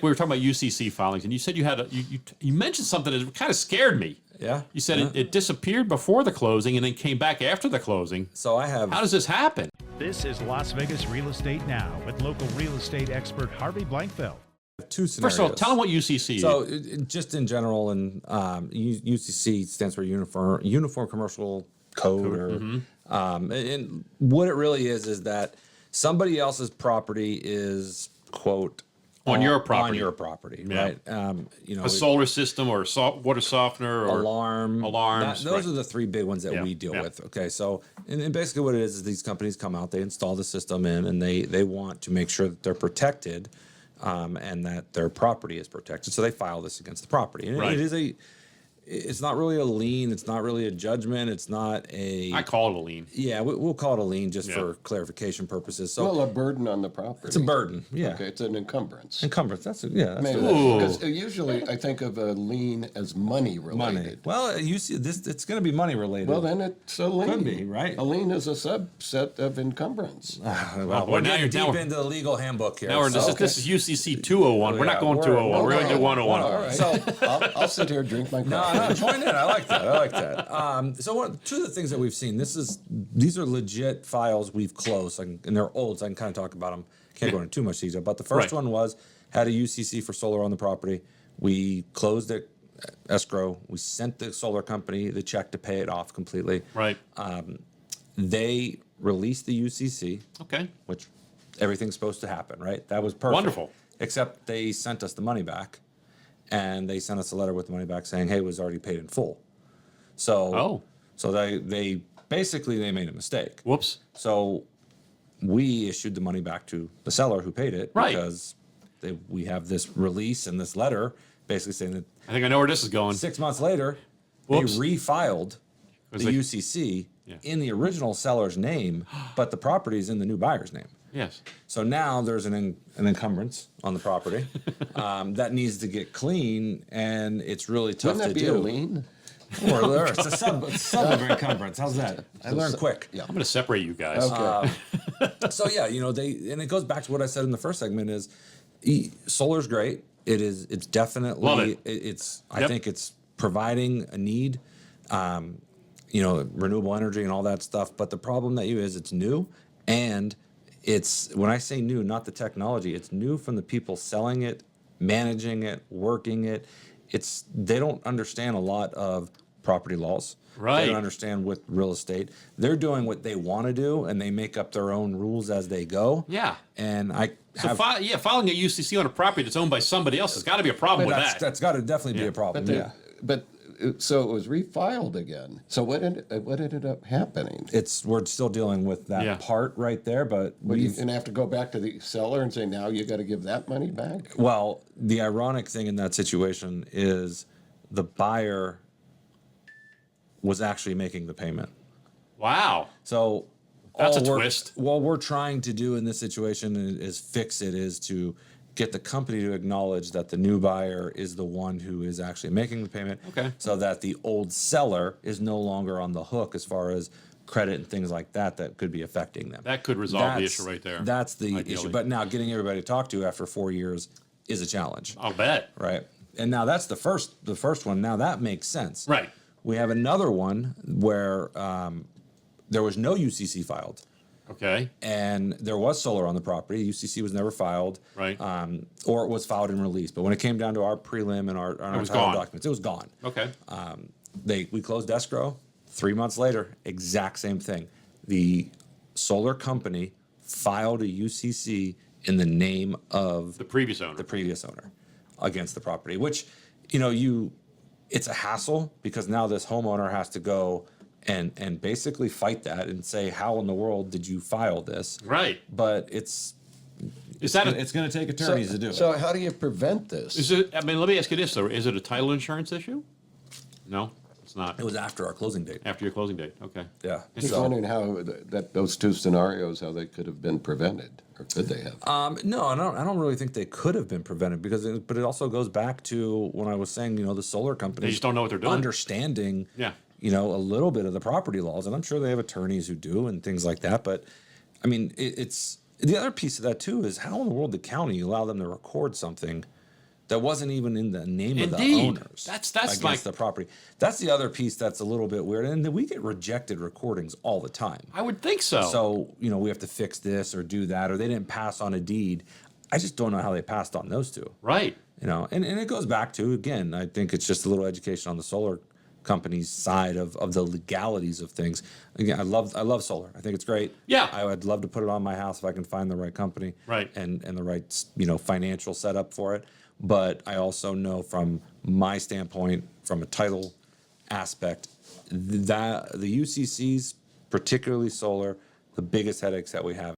we were talking about UCC filings, and you said you had you mentioned something that kind of scared me. Yeah. You said it disappeared before the closing and then came back after the closing. So I have. How does this happen? This is Las Vegas Real Estate Now with local real estate expert Harvey Blankfeld. Two scenarios. First of all, tell them what UCC is. So just in general, and UCC stands for Uniform Commercial Code, or and what it really is that somebody else's property is quote on your property. On your property, Yeah. right? A solar system or water softener or alarms. Those right. are the three big ones that we deal with. Okay, so and basically what it is these companies come out, they install the system in, and they want to make sure that they're protected. And that their property is protected, so they file this against the property. And Right. It's not really a lien. It's not really a judgment. It's not a. I call it a lien. Yeah, we'll call it a lien just for clarification purposes. So Well, a burden on the property. it's a burden. Yeah. Okay, it's an encumbrance. Encumbrance. That's yeah. That's Because usually I think of a lien as money related. money. Well, you see, it's going to be money related. Well, then it's a lien. Could be, right? A lien is a subset of encumbrance. well, boy, we're now getting you're- now deep into the legal handbook here. Now this is UCC 201. We're not going 201. We're going to do 101. All right. So I'll sit here and drink my coffee. no, join in. I like that. So two of the things that we've seen, these are legit files we've closed, and they're old, so I can kind of talk about them. Can't go into too much detail. But the first one had a UCC for solar on the property. We closed it, escrow. We sent the solar company the check to pay it off completely. Right. They released the UCC, Okay. which everything's supposed to happen, right? That was perfect. Wonderful. Except they sent us the money back, and they sent us a letter with the money back saying, "Hey, it was already paid in full." So, they basically they made a mistake. Whoops. So we issued the money back to the seller who paid it Right. because we have this release and this letter basically saying that I think I know where this is going. 6 months later Whoops. they refiled the they- UCC Yeah. in the original seller's name, but the property is in the new buyer's name. Yes. So now there's an encumbrance on the property that needs to get clean, and it's really tough Wouldn't that to be do. a lien? Or it's a sub of encumbrance. How's that? I learned quick. Yeah. I'm going to separate you guys. Okay. So yeah, and it goes back to what I said in the first segment is solar's great. It's definitely Love it. I think it's providing a need, renewable energy and all that stuff. But the problem that is it's new, and it's, when I say new, not the technology, it's new from the people selling it, managing it, working it. They don't understand a lot of property laws. Right. They don't understand with real estate. They're doing what they want to do, and they make up their own rules as they go. Yeah. And filing a UCC on a property that's owned by somebody else has got to be a problem with that. That's got to definitely be a problem. So it was refiled again. So what ended up happening? We're still dealing with that part right there, but And have to go back to the seller and say, now you got to give that money back? well, the ironic thing in that situation is the buyer was actually making the payment. Wow. So That's a twist. What we're trying to do in this situation is fix it, is to get the company to acknowledge that the new buyer is the one who is actually making the payment. Okay. So that the old seller is no longer on the hook as far as credit and things like that could be affecting them. That could resolve the issue right there. That's the ideally. issue. But now getting everybody to talk to after 4 years is a challenge. I'll bet. Right. And now that's the first one. Now that makes sense. Right. We have another one where there was no UCC filed. Okay. And there was solar on the property. UCC was never filed. Right. Or it was filed and released. But when it came down to our prelim and our was title gone. documents, it was gone. Okay. We closed escrow. 3 months later, exact same thing. The solar company filed a UCC in the name of The previous owner. the previous owner against the property, which, it's a hassle because now this homeowner has to go and basically fight that and say, how in the world did you file this? Right. But it's Is that going to take attorneys to do it. So how do you prevent this? Is it? I mean, let me ask you this though: is it a title insurance issue? No, it's not. It was after our closing date. After your closing date. Okay. Yeah. Just wondering how those two scenarios, how they could have been prevented, or could they have? No, I don't really think they could have been prevented but it also goes back to when I was saying, the solar companies They just don't know what they're doing. Understanding, Yeah. A little bit of the property laws, and I'm sure they have attorneys who do and things like that. But I mean, it's the other piece of that too is how in the world the county allow them to record something that wasn't even in the name of the Indeed. owners. That's against my- the property. That's the other piece that's a little bit weird, and we get rejected recordings all the time. I would think so. So, we have to fix this or do that, or they didn't pass on a deed. I just don't know how they passed on those two. Right. And it goes back to, again, I think it's just a little education on the solar company's side of the legalities of things. Again, I love solar. I think it's great. Yeah. I would love to put it on my house if I can find the right company. Right. And the right, financial setup for it. But I also know from my standpoint, from a title aspect, that the UCCs, particularly solar, the biggest headaches that we have